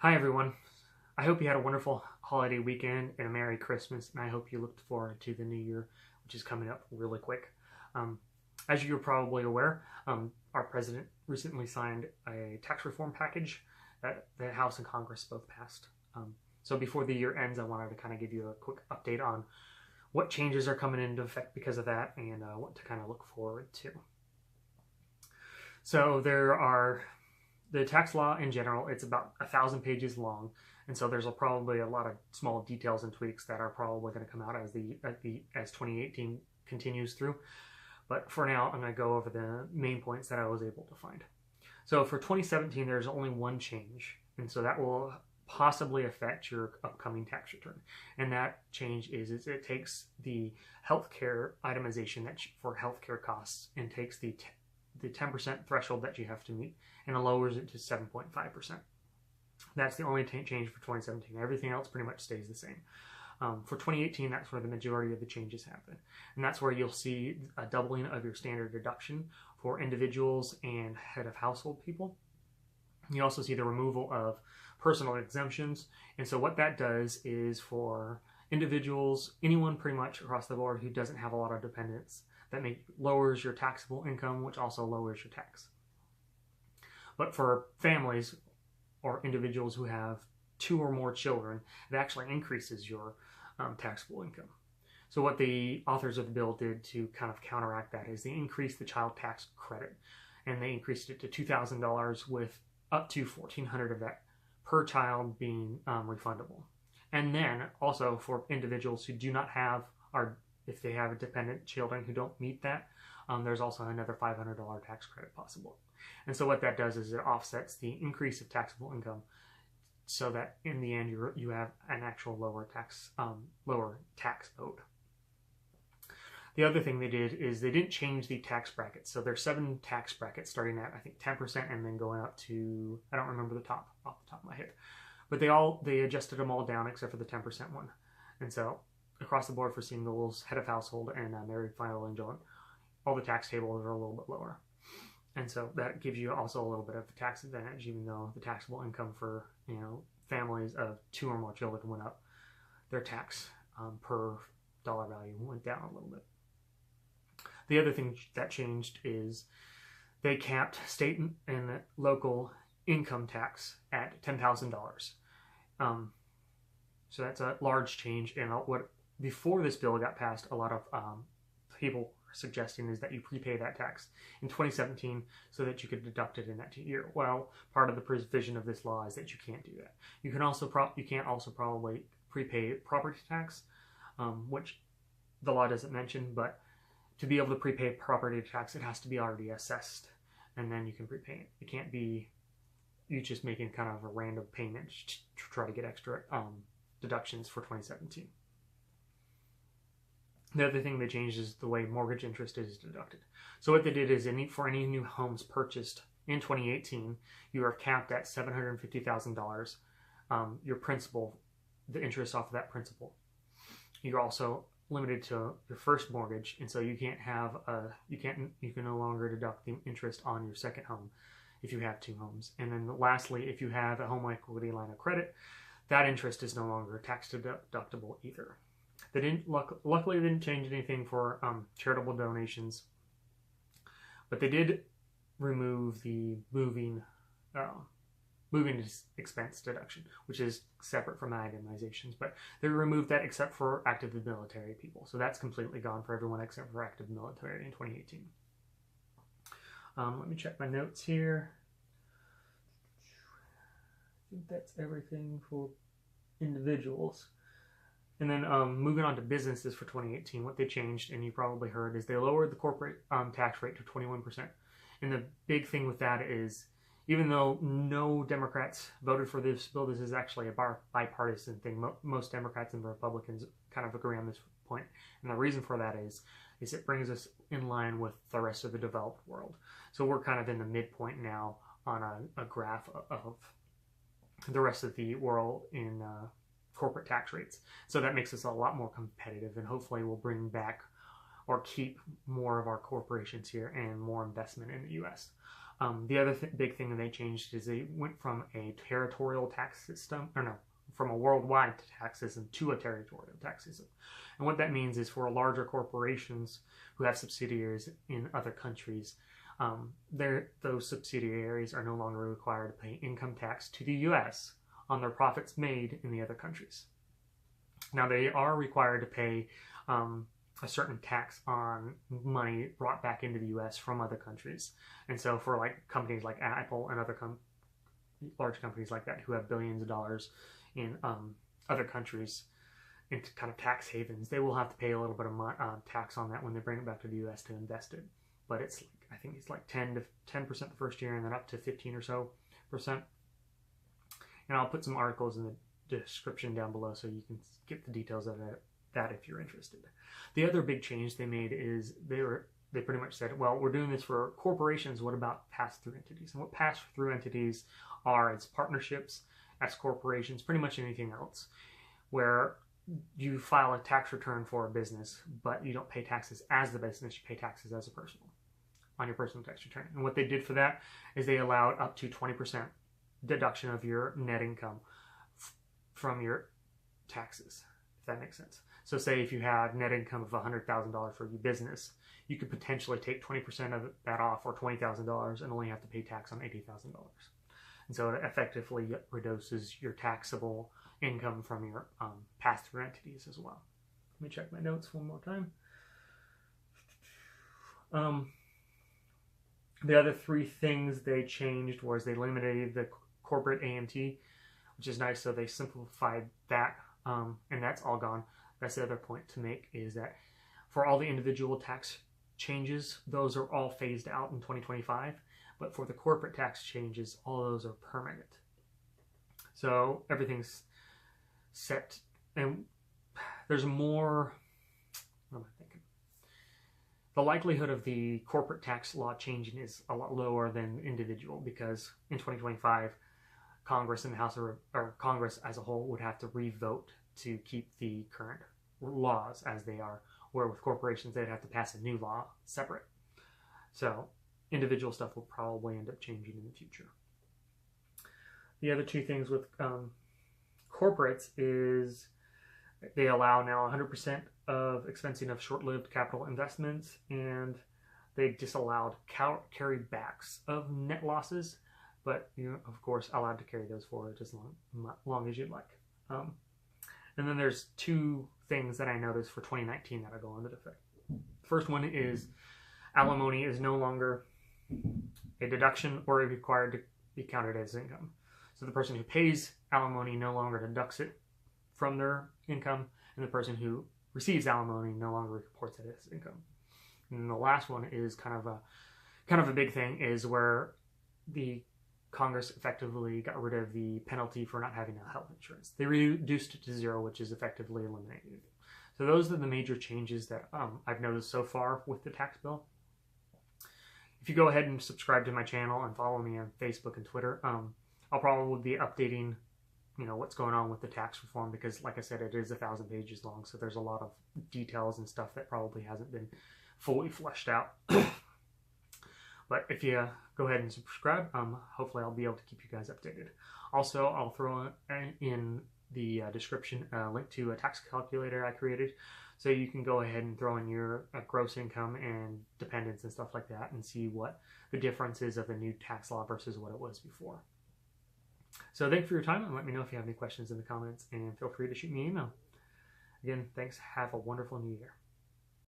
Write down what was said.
Hi everyone. I hope you had a wonderful holiday weekend and a Merry Christmas, and I hope you looked forward to the new year, which is coming up really quick. As you're probably aware, our president recently signed a tax reform package that the House and Congress both passed. So before the year ends, I wanted to kind of give you a quick update on what changes are coming into effect because of that and what to kind of look forward to. So the tax law in general, it's about 1,000 pages long, and so there's probably a lot of small details and tweaks that are probably going to come out as 2018 continues through. But for now, I'm going to go over the main points that I was able to find. So for 2017, there's only one change, and so that will possibly affect your upcoming tax return. And that change is it takes the healthcare itemization for healthcare costs and takes the 10% threshold that you have to meet and it lowers it to 7.5%. That's the only change for 2017. Everything else pretty much stays the same. For 2018, that's where the majority of the changes happen. And that's where you'll see a doubling of your standard deduction for individuals and head of household people. You also see the removal of personal exemptions. And so what that does is for individuals, anyone pretty much across the board who doesn't have a lot of dependents, that lowers your taxable income, which also lowers your tax. But for families or individuals who have 2 or more children, it actually increases your taxable income. So what the authors of the bill did to kind of counteract that is they increased the child tax credit, and they increased it to $2,000 with up to $1,400 of that per child being refundable. And then also for individuals who do not have, or if they have dependent children who don't meet that, there's also another $500 tax credit possible. And so what that does is it offsets the increase of taxable income so that in the end you have an actual lower tax owed. The other thing they did is they didn't change the tax brackets. So there's 7 tax brackets starting at I think 10% and then going up to, I don't remember the top off the top of my head, but they adjusted them all down except for the 10% one. And so across the board for singles, head of household, and married, filing, and joint, all the tax tables are a little bit lower. And so that gives you also a little bit of a tax advantage, even though the taxable income for families of 2 or more children went up, their tax per dollar value went down a little bit. The other thing that changed is they capped state and local income tax at $10,000. So that's a large change. And what before this bill got passed, a lot of people were suggesting is that you prepay that tax in 2017 so that you could deduct it in that year. Well, part of the provision of this law is that you can't do that. You can't also probably prepay property tax, which the law doesn't mention, but to be able to prepay property tax, it has to be already assessed, and then you can prepay it. It can't be you just making kind of a random payment to try to get extra deductions for 2017. The other thing they changed is the way mortgage interest is deducted. So what they did is for any new homes purchased in 2018, you are capped at $750,000. Your principal, the interest off of that principal. You're also limited to your first mortgage, and so you can no longer deduct the interest on your second home if you have 2 homes. And then lastly, if you have a home equity line of credit, that interest is no longer tax deductible either. They luckily they didn't change anything for charitable donations, but they did remove the moving expense deduction, which is separate from itemizations, but they removed that except for active military people. So that's completely gone for everyone except for active military in 2018. Let me check my notes here. I think that's everything for individuals. And then moving on to businesses for 2018, what they changed, and you probably heard, is they lowered the corporate tax rate to 21%. And the big thing with that is, even though no Democrats voted for this bill, this is actually a bipartisan thing. Most Democrats and Republicans kind of agree on this point. And the reason for that is it brings us in line with the rest of the developed world. So we're kind of in the midpoint now on a graph of the rest of the world in corporate tax rates. So that makes us a lot more competitive, and hopefully we'll bring back or keep more of our corporations here and more investment in the U.S. The other big thing that they changed is they went from a territorial tax system, or no, from a worldwide tax system to a territorial tax system. And what that means is for larger corporations who have subsidiaries in other countries, those subsidiaries are no longer required to pay income tax to the U.S. on their profits made in the other countries. Now, they are required to pay a certain tax on money brought back into the U.S. from other countries. And so for like companies like Apple and other large companies like that who have billions of dollars in other countries into kind of tax havens, they will have to pay a little bit of tax on that when they bring it back to the U.S. to invest it. But it's, I think it's like 10% the first year and then up to 15 or so percent. And I'll put some articles in the description down below so you can get the details of that if you're interested. The other big change they made is they pretty much said, well, we're doing this for corporations. What about pass-through entities? And what pass-through entities are, it's partnerships, S corporations, pretty much anything else, where you file a tax return for a business, but you don't pay taxes as the business, you pay taxes as a personal, on your personal tax return. And what they did for that is they allowed up to 20% deduction of your net income from your taxes, if that makes sense. So say if you had net income of $100,000 for your business, you could potentially take 20% of that off, or $20,000, and only have to pay tax on $80,000. And so it effectively reduces your taxable income from your pass-through entities as well. Let me check my notes one more time. The other three things they changed was they eliminated the corporate AMT, which is nice. So they simplified that, and that's all gone. That's the other point to make, is that for all the individual tax changes, those are all phased out in 2025. But for the corporate tax changes, all of those are permanent. So everything's set, and there's more, what am I thinking? The likelihood of the corporate tax law changing is a lot lower than individual, because in 2025, Congress and the House or Congress as a whole would have to re-vote to keep the current laws as they are, where with corporations they'd have to pass a new law separate. So individual stuff will probably end up changing in the future. The other two things with corporates is they allow now 100% of expensing of short-lived capital investments, and they disallowed carrybacks of net losses, but you're of course allowed to carry those forward as long as you'd like. And then there's two things that I noticed for 2019 that are going into effect. First one is alimony is no longer a deduction or required to be counted as income. So the person who pays alimony no longer deducts it from their income, and the person who receives alimony no longer reports it as income. And the last one is kind of a big thing, is where the Congress effectively got rid of the penalty for not having a health insurance. They reduced it to zero, which is effectively eliminated. So those are the major changes that I've noticed so far with the tax bill. If you go ahead and subscribe to my channel and follow me on Facebook and Twitter, I'll probably be updating, what's going on with the tax reform, because like I said, it is 1,000 pages long. So there's a lot of details and stuff that probably hasn't been fully fleshed out. But if you go ahead and subscribe, hopefully I'll be able to keep you guys updated. Also, I'll throw in the description a link to a tax calculator I created, so you can go ahead and throw in your gross income and dependents and stuff like that, and see what the difference is of the new tax law versus what it was before. So thank you for your time, and let me know if you have any questions in the comments, and feel free to shoot me an email. Again, thanks. Have a wonderful new year.